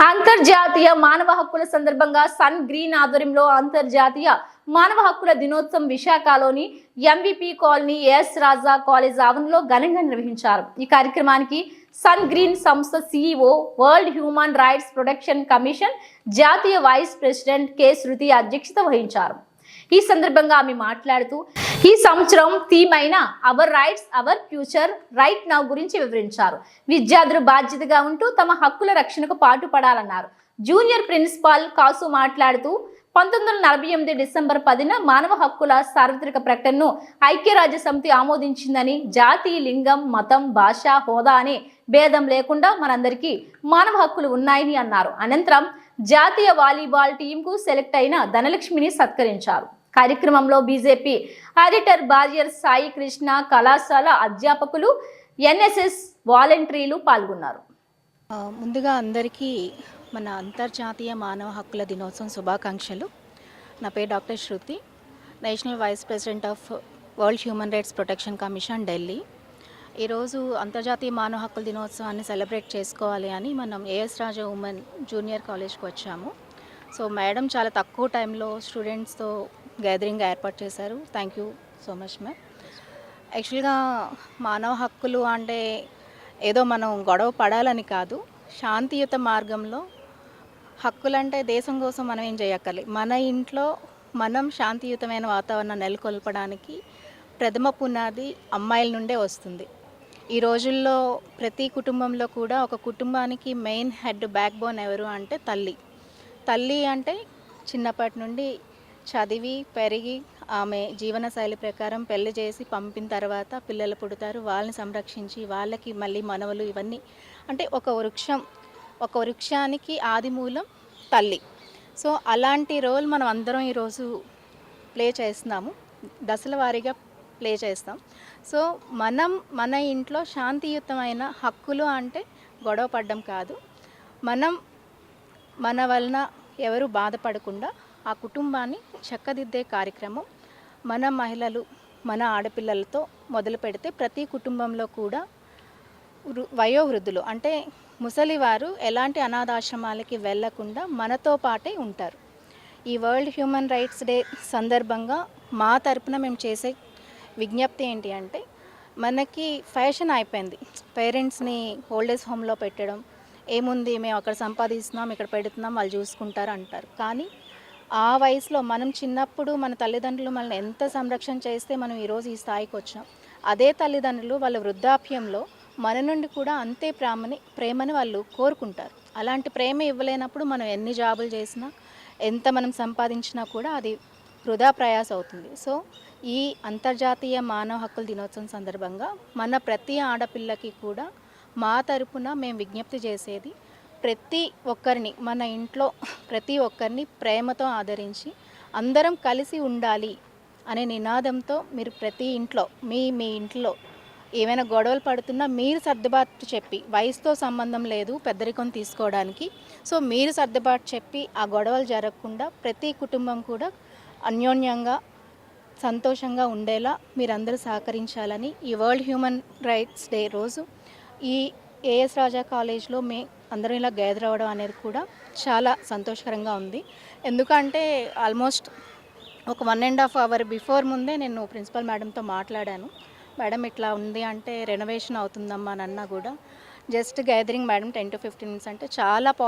అంతర్జాతీయ మానవ హక్కుల సందర్భంగా సన్ గ్రీన్ ఆధ్వర్యంలో అంతర్జాతీయ మానవ హక్కుల దినోత్సవం విశాఖలోని ఎంబీపీ కాలనీ ఎస్ రాజా కాలేజ్ ఆవరణలో ఘనంగా నిర్వహించారు. ఈ కార్యక్రమానికి సన్ గ్రీన్ సంస్థ CEO, world human rights protection commission జాతీయ వైస్ ప్రెసిడెంట్ కె శృతి అధ్యక్షత వహించారు. ఈ సందర్భంగా ఆమె మాట్లాడుతూ ఈ సంవత్సరం థీమ్ అయిన hour rights our future right now గురించి వివరించారు. విద్యార్థులు బాధ్యతగా ఉంటూ తమ హక్కుల రక్షణకు పాటుపడాలన్నారు. జూనియర్ ప్రిన్సిపాల్ కాసు మాట్లాడుతూ 1948 డిసెంబర్ 10న మానవ హక్కుల సార్వత్రిక ప్రకటనను ఐక్యరాజ్య సమితి ఆమోదించిందని, జాతి, లింగం, మతం, భాష, హోదా అనే భేదం లేకుండా మనందరికీ మానవ హక్కులు ఉన్నాయని అన్నారు. అనంతరం జాతీయ వాలీబాల్ టీంకు సెలెక్ట్ అయిన ధనలక్ష్మిని సత్కరించారు. కార్యక్రమంలో BJP auditor barrier Sai Krishna, కళాశాల అధ్యాపకులు, ఎన్ఎస్ఎస్ వాలంటీర్లు పాల్గొన్నారు. ముందుగా అందరికీ మన అంతర్జాతీయ మానవ హక్కుల దినోత్సవం శుభాకాంక్షలు. నా పేరు doctor Shruti, national vice president of world human rights protection commission, Delhi. ఈరోజు అంతర్జాతీయ మానవ హక్కుల దినోత్సవాన్ని సెలబ్రేట్ చేసుకోవాలి అని మనం ఏఎస్ రాజా ఉమెన్ జూనియర్ కాలేజ్కి వచ్చాము. సో మేడం చాలా తక్కువ టైంలో స్టూడెంట్స్తో గ్యాదరింగ్ ఏర్పాటు చేశారు. Thank you so much ma'am. యాక్చువల్గా మానవ హక్కులు అంటే ఏదో మనం గొడవ పడాలని కాదు, శాంతియుత మార్గంలో హక్కులంటే దేశం కోసం మనం ఏం చేయక్కర్లేదు. మన ఇంట్లో మనం శాంతియుతమైన వాతావరణం నెలకొల్పడానికి ప్రథమ పునాది అమ్మాయిల నుండే వస్తుంది. ఈ రోజుల్లో ప్రతి కుటుంబంలో కూడా ఒక కుటుంబానికి మెయిన్ హెడ్, బ్యాక్ బోన్ ఎవరు అంటే తల్లి. తల్లి అంటే చిన్నప్పటి నుండి చదివి పెరిగి ఆమె జీవనశైలి ప్రకారం పెళ్లి చేసి పంపిన తర్వాత పిల్లలు పుడతారు, వాళ్ళని సంరక్షించి వాళ్ళకి మళ్ళీ మనవలు, ఇవన్నీ అంటే ఒక వృక్షానికి ఆది మూలం తల్లి. సో అలాంటి రోల్ మనం అందరం ఈరోజు ప్లే చేస్తున్నాము, దశల వారీగా ప్లే చేస్తాం. సో మన ఇంట్లో శాంతియుతమైన హక్కులు అంటే గొడవ పడడం కాదు, మన వలన ఎవరు బాధపడకుండా ఆ కుటుంబాన్ని చక్కదిద్దే కార్యక్రమం మన మహిళలు, మన ఆడపిల్లలతో మొదలు పెడితే ప్రతి కుటుంబంలో కూడా వయోవృద్ధులు అంటే ముసలివారు ఎలాంటి అనాథాశ్రమాలకి వెళ్లకుండా మనతో పాటే ఉంటారు. ఈ వరల్డ్ హ్యూమన్ రైట్స్ డే సందర్భంగా మా తరపున మేము చేసే విజ్ఞప్తి ఏంటి అంటే, మనకి ఫ్యాషన్ అయిపోయింది పేరెంట్స్ని ఓల్డేజ్ హోమ్లో పెట్టడం. ఏముంది, మేము అక్కడ సంపాదిస్తున్నాం, ఇక్కడ పెడుతున్నాం, వాళ్ళు చూసుకుంటారు అంటారు. కానీ ఆ వయసులో మనం చిన్నప్పుడు మన తల్లిదండ్రులు మనల్ని ఎంత సంరక్షణ చేస్తే మనం ఈరోజు ఈ స్థాయికి వచ్చాం. అదే తల్లిదండ్రులు వాళ్ళ వృద్ధాప్యంలో మన నుండి కూడా అంతే ప్రేమని వాళ్ళు కోరుకుంటారు. అలాంటి ప్రేమ ఇవ్వలేనప్పుడు మనం ఎన్ని జాబులు చేసినా, ఎంత మనం సంపాదించినా కూడా అది వృధా ప్రయాస అవుతుంది. సో ఈ అంతర్జాతీయ మానవ హక్కుల దినోత్సవం సందర్భంగా మన ప్రతి ఆడపిల్లకి కూడా మా తరపున మేము విజ్ఞప్తి చేసేది, ప్రతి ఒక్కరిని, మన ఇంట్లో ప్రతి ఒక్కరిని ప్రేమతో ఆదరించి అందరం కలిసి ఉండాలి అనే నినాదంతో మీరు ప్రతి ఇంట్లో మీ ఇంట్లో ఏమైనా గొడవలు పడుతున్నా మీరు సర్దుబాటు చెప్పి, వయసుతో సంబంధం లేదు పెద్దరికం తీసుకోవడానికి, సో మీరు సర్దుబాటు చెప్పి ఆ గొడవలు జరగకుండా ప్రతి కుటుంబం కూడా అన్యోన్యంగా సంతోషంగా ఉండేలా మీరందరూ సహకరించాలని ఈ వరల్డ్ హ్యూమన్ రైట్స్ డే రోజు ఈ ఏఎస్ రాజా కాలేజ్లో అందరం ఇలా గ్యాదర్ అవ్వడం అనేది కూడా చాలా సంతోషకరంగా ఉంది. ఎందుకంటే ఆల్మోస్ట్ ఒక 1.5 అవర్ బిఫోర్ ముందే నేను ప్రిన్సిపల్ మేడంతో మాట్లాడాను. మేడం ఇట్లా ఉంది అంటే రెనోవేషన్ అవుతుందమ్మా అని అన్నా కూడా just gathering madam 10 to 15 minutes అంటే చాలా